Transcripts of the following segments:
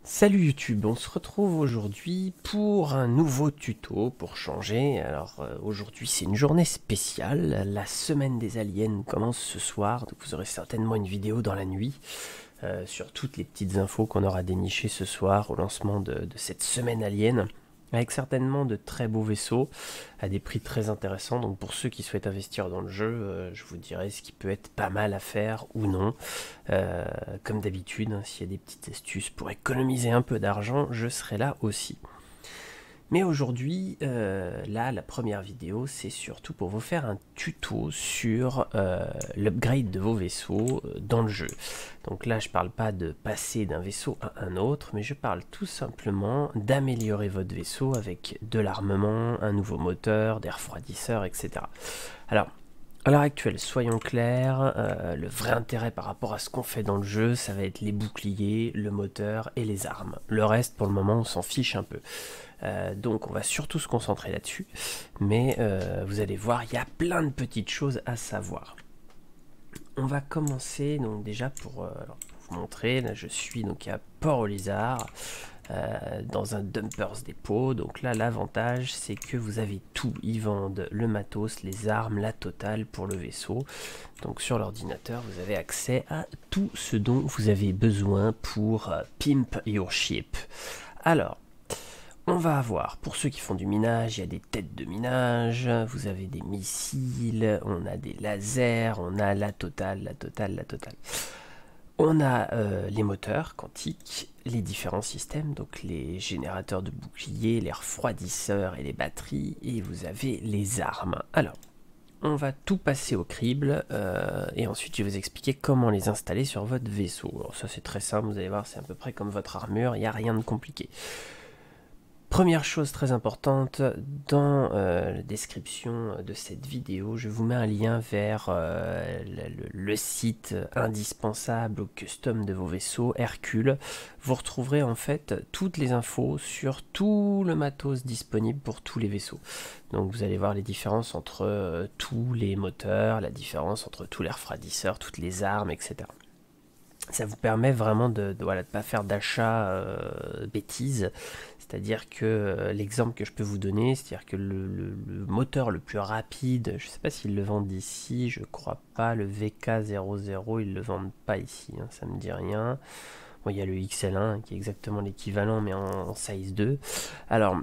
Salut YouTube, on se retrouve aujourd'hui pour un nouveau tuto pour changer. Alors aujourd'hui c'est une journée spéciale, la semaine des aliens commence ce soir, donc vous aurez certainement une vidéo dans la nuit sur toutes les petites infos qu'on aura dénichées ce soir au lancement de cette semaine alien. Avec certainement de très beaux vaisseaux à des prix très intéressants. Donc pour ceux qui souhaitent investir dans le jeu, je vous dirai ce qui peut être pas mal à faire ou non. Comme d'habitude, hein, s'il y a des petites astuces pour économiser un peu d'argent, je serai là aussi. Mais aujourd'hui, là, la première vidéo, c'est surtout pour vous faire un tuto sur l'upgrade de vos vaisseaux dans le jeu. Donc là, je parle pas de passer d'un vaisseau à un autre, mais je parle tout simplement d'améliorer votre vaisseau avec de l'armement, un nouveau moteur, des refroidisseurs, etc. Alors, à l'heure actuelle, soyons clairs, le vrai intérêt par rapport à ce qu'on fait dans le jeu, ça va être les boucliers, le moteur et les armes. Le reste, pour le moment, on s'en fiche un peu. Donc on va surtout se concentrer là-dessus, mais vous allez voir, il y a plein de petites choses à savoir. On va commencer donc déjà pour vous montrer, là je suis donc à Port-au-Lézard, dans un Dumpers Depot. Donc là l'avantage c'est que vous avez tout, ils vendent le matos, les armes, la totale pour le vaisseau. Donc sur l'ordinateur vous avez accès à tout ce dont vous avez besoin pour pimp your ship. Alors on va avoir, pour ceux qui font du minage, il y a des têtes de minage, vous avez des missiles, on a des lasers, on a la totale, la totale, la totale. On a les moteurs quantiques, les différents systèmes, donc les générateurs de boucliers, les refroidisseurs et les batteries, et vous avez les armes. Alors, on va tout passer au crible, et ensuite je vais vous expliquer comment les installer sur votre vaisseau. Alors ça c'est très simple, vous allez voir, c'est à peu près comme votre armure, il n'y a rien de compliqué. Première chose très importante, dans la description de cette vidéo, je vous mets un lien vers le site indispensable au custom de vos vaisseaux, Hercule. Vous retrouverez en fait toutes les infos sur tout le matos disponible pour tous les vaisseaux. Donc vous allez voir les différences entre tous les moteurs, la différence entre tous les refroidisseurs, toutes les armes, etc. Ça vous permet vraiment de pas faire d'achat bêtises. C'est-à-dire que l'exemple que je peux vous donner, c'est-à-dire que le moteur le plus rapide, je ne sais pas s'ils le vendent ici, je crois pas, le VK00, ils le vendent pas ici, hein, ça me dit rien. Bon, il y a le XL1 qui est exactement l'équivalent, mais en size 2. Alors,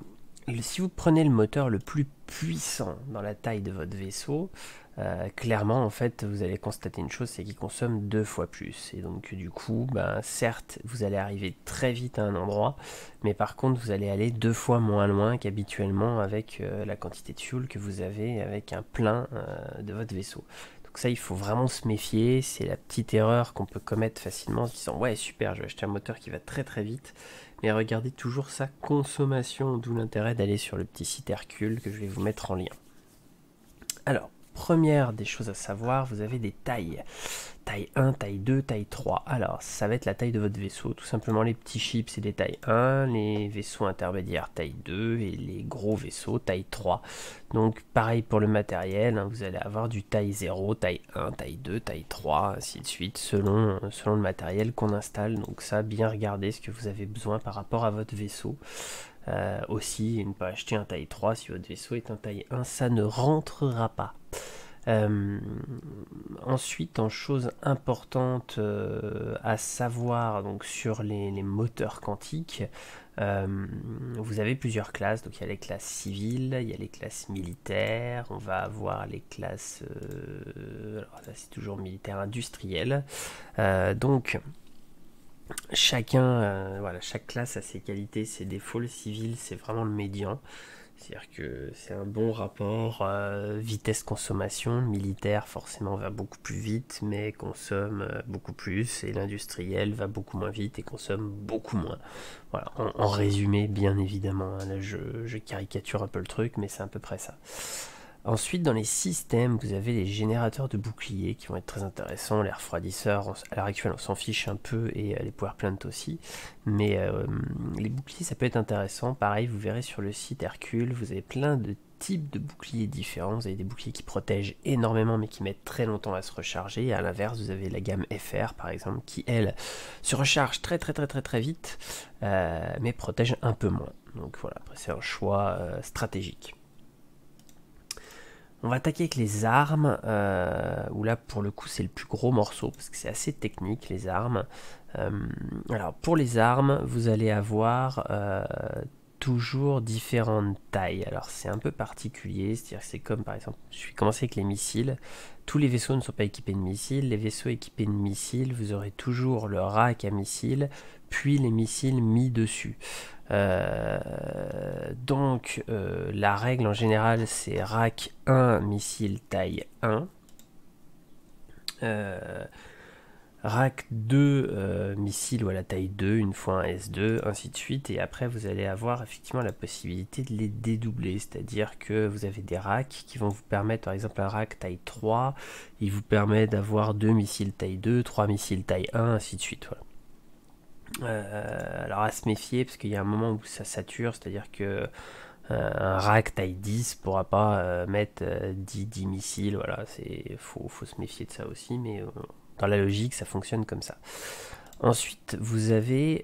si vous prenez le moteur le plus puissant dans la taille de votre vaisseau, clairement en fait vous allez constater une chose, c'est qu'il consomme 2 fois plus, et donc du coup certes vous allez arriver très vite à un endroit, mais par contre vous allez aller 2 fois moins loin qu'habituellement avec la quantité de fuel que vous avez avec un plein de votre vaisseau. Donc ça il faut vraiment se méfier, c'est la petite erreur qu'on peut commettre facilement en se disant ouais super, je vais acheter un moteur qui va très très vite, mais regardez toujours sa consommation, d'où l'intérêt d'aller sur le petit site Hercule que je vais vous mettre en lien. Alors, première des choses à savoir, vous avez des tailles. Taille 1, taille 2, taille 3. Alors, ça va être la taille de votre vaisseau. Tout simplement, les petits chips, c'est des tailles 1, les vaisseaux intermédiaires taille 2 et les gros vaisseaux taille 3. Donc, pareil pour le matériel, hein, vous allez avoir du taille 0, taille 1, taille 2, taille 3, ainsi de suite, selon le matériel qu'on installe. Donc ça, bien regarder ce que vous avez besoin par rapport à votre vaisseau. Aussi, ne pas acheter un taille 3 si votre vaisseau est un taille 1, ça ne rentrera pas. Ensuite, en chose importante à savoir donc sur les moteurs quantiques, vous avez plusieurs classes. Donc il y a les classes civiles, il y a les classes militaires, on va avoir les classes, alors là c'est toujours militaire industriel. Donc chacun, voilà, chaque classe a ses qualités, ses défauts. Le civil, c'est vraiment le médian. C'est-à-dire que c'est un bon rapport vitesse-consommation. Militaire, forcément, va beaucoup plus vite, mais consomme beaucoup plus. Et l'industriel va beaucoup moins vite et consomme beaucoup moins. Voilà, en résumé, bien évidemment. Hein, là, je caricature un peu le truc, mais c'est à peu près ça. Ensuite, dans les systèmes, vous avez les générateurs de boucliers qui vont être très intéressants. Les refroidisseurs, à l'heure actuelle, on s'en fiche un peu, et les power plants aussi. Mais les boucliers, ça peut être intéressant. Pareil, vous verrez sur le site Hercule, vous avez plein de types de boucliers différents. Vous avez des boucliers qui protègent énormément mais qui mettent très longtemps à se recharger. Et à l'inverse, vous avez la gamme FR par exemple qui, elle, se recharge très vite mais protège un peu moins. Donc voilà, après c'est un choix stratégique. On va attaquer avec les armes, où là pour le coup c'est le plus gros morceau parce que c'est assez technique les armes. Alors pour les armes, vous allez avoir toujours différentes tailles. Alors c'est un peu particulier, c'est-à-dire que c'est comme par exemple, je vais commencer avec les missiles. Tous les vaisseaux ne sont pas équipés de missiles. Les vaisseaux équipés de missiles, vous aurez toujours le rack à missiles, puis les missiles mis dessus. Donc la règle en général c'est rack 1 missile taille 1, rack 2 missile ou à la taille 2 une fois un S2, ainsi de suite, et après vous allez avoir effectivement la possibilité de les dédoubler, c'est à dire que vous avez des racks qui vont vous permettre, par exemple un rack taille 3 il vous permet d'avoir 2 missiles taille 2, 3 missiles taille 1, ainsi de suite, voilà. Alors à se méfier parce qu'il y a un moment où ça sature, c'est à dire que un rack taille 10 pourra pas mettre 10 missiles, voilà, faut se méfier de ça aussi, mais dans la logique ça fonctionne comme ça. Ensuite vous avez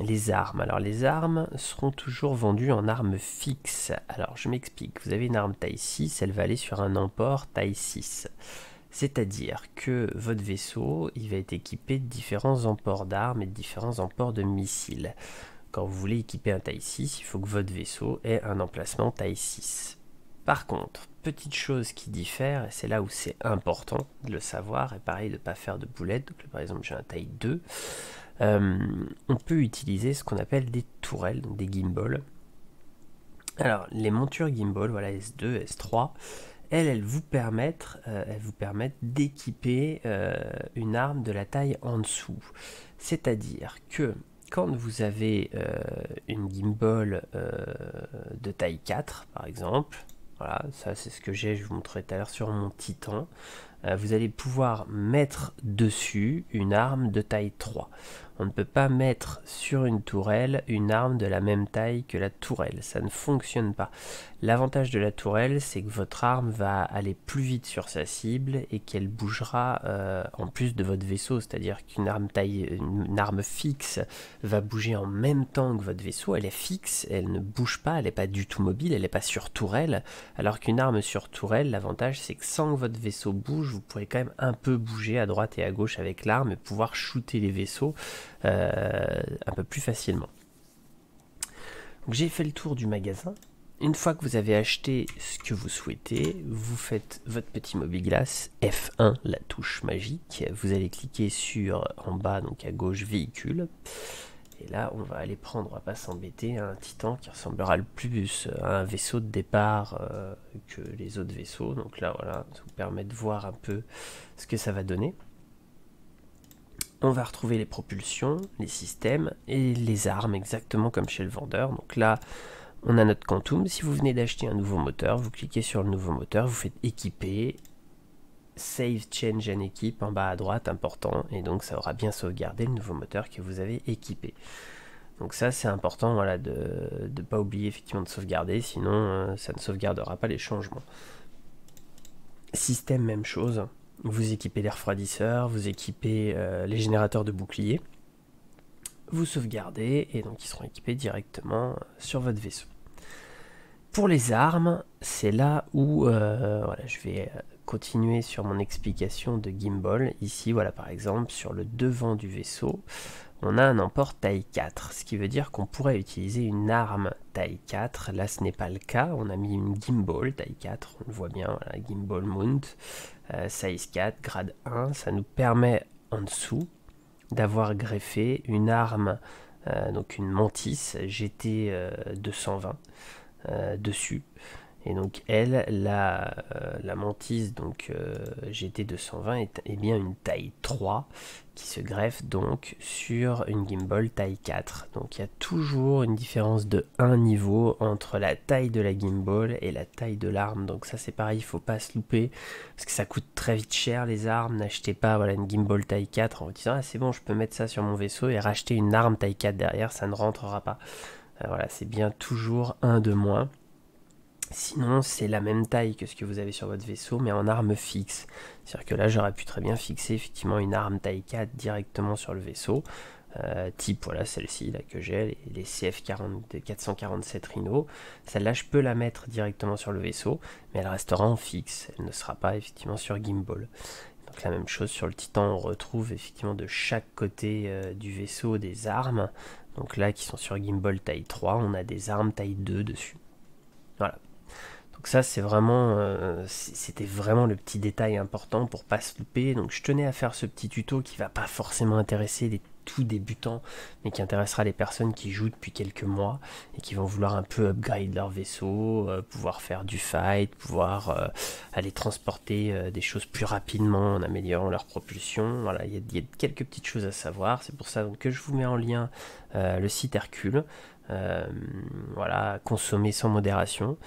les armes. Alors les armes seront toujours vendues en armes fixes. Alors je m'explique, vous avez une arme taille 6, elle va aller sur un emport taille 6. C'est-à-dire que votre vaisseau, il va être équipé de différents emports d'armes et de différents emports de missiles. Quand vous voulez équiper un taille 6, il faut que votre vaisseau ait un emplacement taille 6. Par contre, petite chose qui diffère, et c'est là où c'est important de le savoir, et pareil de ne pas faire de boulettes, donc là, par exemple j'ai un taille 2, on peut utiliser ce qu'on appelle des tourelles, donc des gimbals. Alors les montures gimbal, voilà S2, S3, elles vous permettent d'équiper une arme de la taille en dessous. C'est-à-dire que quand vous avez une gimbal de taille 4, par exemple, voilà, ça c'est ce que j'ai, je vous montrerai tout à l'heure sur mon Titan, vous allez pouvoir mettre dessus une arme de taille 3. On ne peut pas mettre sur une tourelle une arme de la même taille que la tourelle, ça ne fonctionne pas. L'avantage de la tourelle, c'est que votre arme va aller plus vite sur sa cible et qu'elle bougera en plus de votre vaisseau, c'est-à-dire qu'une arme fixe va bouger en même temps que votre vaisseau. Elle est fixe, elle ne bouge pas, elle n'est pas du tout mobile, elle n'est pas sur tourelle, alors qu'une arme sur tourelle, l'avantage c'est que sans que votre vaisseau bouge, vous pourrez quand même un peu bouger à droite et à gauche avec l'arme et pouvoir shooter les vaisseaux un peu plus facilement. J'ai fait le tour du magasin. Une fois que vous avez acheté ce que vous souhaitez, vous faites votre petit mobiGlas, F1, la touche magique. Vous allez cliquer sur en bas, donc à gauche, véhicule. Et là, on va aller prendre, on va pas s'embêter, un Titan qui ressemblera le plus à un vaisseau de départ que les autres vaisseaux. Donc là, voilà, ça vous permet de voir un peu ce que ça va donner. On va retrouver les propulsions, les systèmes et les armes exactement comme chez le vendeur. Donc là, on a notre Quantum. Si vous venez d'acheter un nouveau moteur, vous cliquez sur le nouveau moteur, vous faites équiper, Save Change and Equip en bas à droite, important, et donc ça aura bien sauvegardé le nouveau moteur que vous avez équipé. Donc ça c'est important, voilà, de ne pas oublier effectivement de sauvegarder, sinon ça ne sauvegardera pas les changements. Système, même chose. Vous équipez les refroidisseurs, vous équipez les générateurs de boucliers, vous sauvegardez et donc ils seront équipés directement sur votre vaisseau. Pour les armes, c'est là où voilà, je vais continuer sur mon explication de gimbal. Ici, voilà, par exemple, sur le devant du vaisseau, on a un emport taille 4, ce qui veut dire qu'on pourrait utiliser une arme taille 4. Là, ce n'est pas le cas. On a mis une gimbal taille 4, on le voit bien, voilà, gimbal mount, size 4, grade 1. Ça nous permet en dessous d'avoir greffé une arme, donc une Mantis GT 220 dessus. Et donc elle, la Mantis donc GT220 est bien une taille 3 qui se greffe donc sur une gimbal taille 4. Donc il y a toujours une différence de 1 niveau entre la taille de la gimbal et la taille de l'arme. Donc ça c'est pareil, il ne faut pas se louper parce que ça coûte très vite cher les armes. N'achetez pas, voilà, une gimbal taille 4 en vous disant ah c'est bon je peux mettre ça sur mon vaisseau et racheter une arme taille 4 derrière, ça ne rentrera pas. Voilà, c'est bien toujours un de moins. Sinon, c'est la même taille que ce que vous avez sur votre vaisseau, mais en arme fixe. C'est-à-dire que là, j'aurais pu très bien fixer effectivement une arme taille 4 directement sur le vaisseau. Type, voilà, celle-ci là que j'ai, les CF40, 447 Rhino. Celle-là, je peux la mettre directement sur le vaisseau, mais elle restera en fixe. Elle ne sera pas effectivement sur gimbal. Donc la même chose sur le Titan, on retrouve effectivement de chaque côté du vaisseau des armes. Donc là, qui sont sur gimbal taille 3, on a des armes taille 2 dessus. Voilà. Donc ça, c'est vraiment, c'était vraiment le petit détail important pour pas se louper. Donc je tenais à faire ce petit tuto qui va pas forcément intéresser les tout débutants, mais qui intéressera les personnes qui jouent depuis quelques mois et qui vont vouloir un peu upgrade leur vaisseau, pouvoir faire du fight, pouvoir aller transporter des choses plus rapidement en améliorant leur propulsion. Voilà, il y a quelques petites choses à savoir. C'est pour ça donc, que je vous mets en lien le site Hercule. Voilà, consommer sans modération.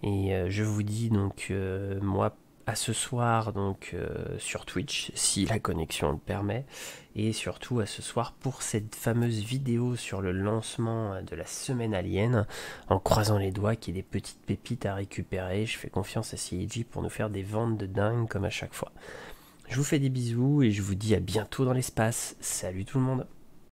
Et je vous dis donc moi à ce soir donc sur Twitch si la connexion le permet, et surtout à ce soir pour cette fameuse vidéo sur le lancement de la semaine alien, en croisant les doigts qu'il y ait des petites pépites à récupérer. Je fais confiance à CIG pour nous faire des ventes de dingue comme à chaque fois. Je vous fais des bisous et je vous dis à bientôt dans l'espace. Salut tout le monde.